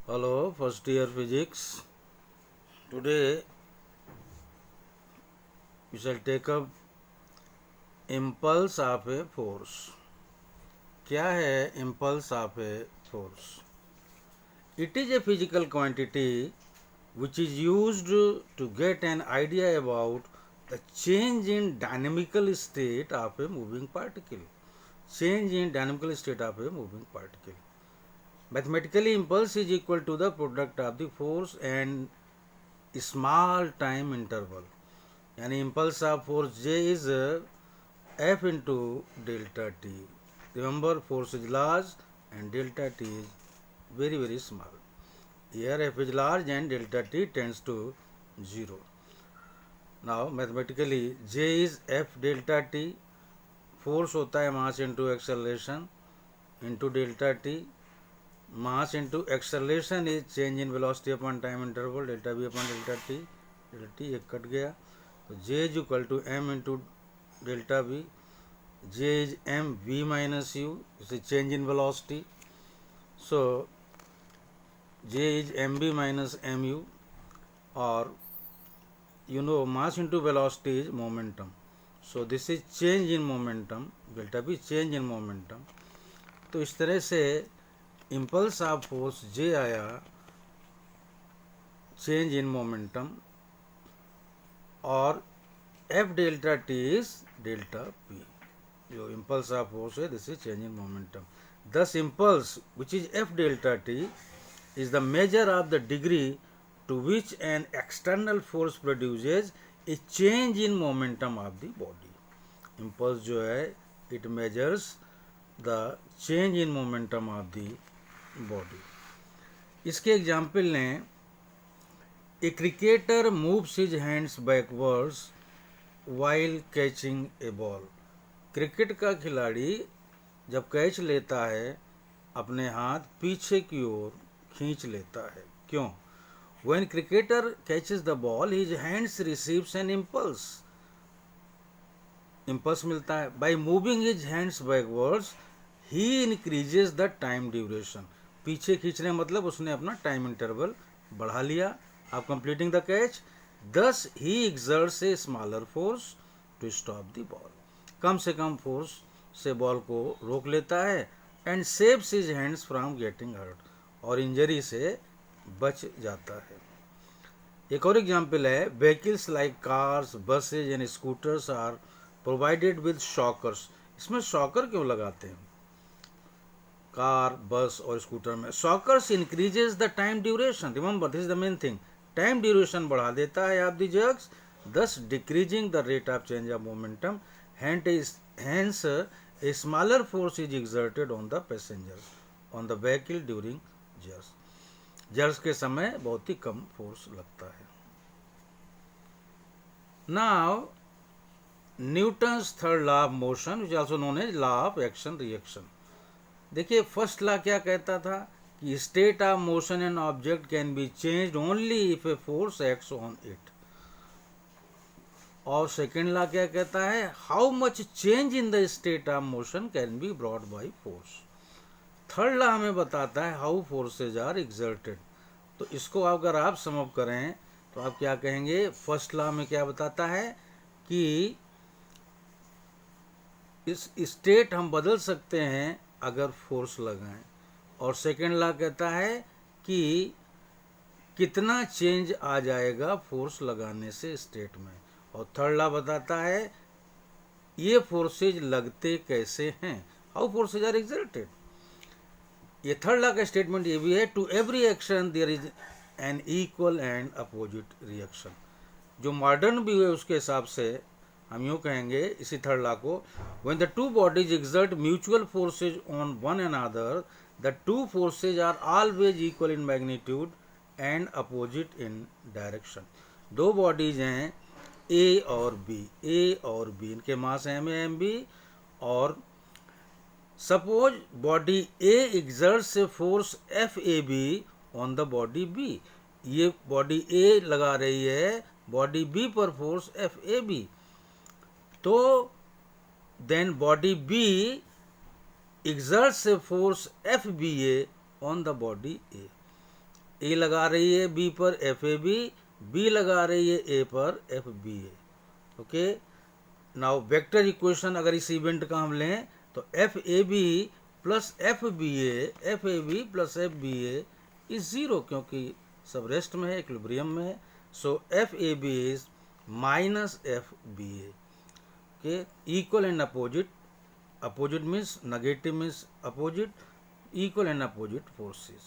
Hello, first year physics. Today we shall take up impulse of a force. क्या है impulse of a force? It is a physical quantity which is used to get an idea about the change in dynamical state of a moving particle. Change in dynamical state of a moving particle. Mathematically, impulse is equal to the product of the force and small time interval. यानी impulse of force J is F into delta T. Remember, force is large and delta T is very small. Here F is large and delta T tends to 0. Now mathematically J is F delta T. Force होता है mass into acceleration into delta T. Mass into acceleration is change in velocity upon time interval delta V upon delta T. delta T एक cut गया तो J is equal to M into delta V. J is M V minus U. This is change in velocity. So J is MV minus MU, or mass into velocity is momentum. So this is change in momentum. Delta V change in momentum. तो इस तरह से impulse of force J आया change in momentum, और F delta T is delta P. जो impulse of force है, this is change in momentum. Thus impulse which is F delta T is the measure of the degree to which an external force produces a change in momentum of the body. Impulse जो है, it measures the change in momentum of the body. इसके example लें. A cricketer moves his hands backwards while catching a ball. Cricket का खिलाड़ी जब catch लेता है अपने हाथ पीछे की ओर खींच लेता है. क्यों? When cricketer catches the ball, his hands receives an impulse. Impulse मिलता है. By moving his hands backwards, he increases the time duration. पीछे खींचने मतलब उसने अपना टाइम इंटरवल बढ़ा लिया. Of completing the catch, thus he exerts a smaller force to stop the ball. कम से कम फोर्स से बॉल को रोक लेता है and saves his hands from getting hurt, और इंजरी से बच जाता है. एक और एग्जाम्पल है. Vehicles like cars, buses and scooters are provided with shockers. इसमें शॉकर क्यों लगाते हैं कार, बस और स्कूटर में? Shockers increases the time duration. Remember, this is the main thing. Time duration बढ़ा देता है of the jerks, thus decreasing the rate of change of momentum. Hence a smaller force is exerted on the passengers on the vehicle during jerks. Jerks के समय बहुत ही कम force लगता है. Now Newton's third law of motion, which is also known as law of action reaction. देखिए first law क्या कहता था कि state of motion an object can be changed only if a force acts on it. और second law क्या कहता है? How much change in the state of motion can be brought by force. Third law हमें बताता है how forces are exerted. तो इसको अगर आप सम अप करें तो आप क्या कहेंगे? फर्स्ट लॉ में क्या बताता है कि इस स्टेट हम बदल सकते हैं अगर फोर्स लगाएं, और सेकेंड लॉ कहता है कि कितना चेंज आ जाएगा फोर्स लगाने से स्टेट में, और थर्ड लॉ बताता है ये फोर्सेज लगते कैसे हैं, हाउ फोर्सेज आर एक्सर्टेड. ये थर्ड लॉ का स्टेटमेंट ये भी है, to every action there is an equal and opposite reaction. जो मॉडर्न भी है उसके हिसाब से हम यूँ कहेंगे इसी थर्ड लॉ को, when the two bodies exert mutual forces on one another, the two forces are always equal in magnitude and opposite in direction. दो बॉडीज हैं ए और बी, इनके मास एम ए एम बी, और suppose body A exerts a force F A B on the body B. ये body A लगा रही है body B पर फोर्स एफ ए बी, तो then body B exerts a force FBA on the body A. A लगा रही है B पर एफ ए बी लगा रही है ए पर F B A. Okay, now vector equation अगर इस इवेंट का हम लें तो F A B plus F B A plus F B A is zero, क्योंकि सब रेस्ट में है, इक्विलिब्रियम में है। So F A B is minus F B A. Okay, equal and opposite, opposite means negative means opposite, equal and opposite forces.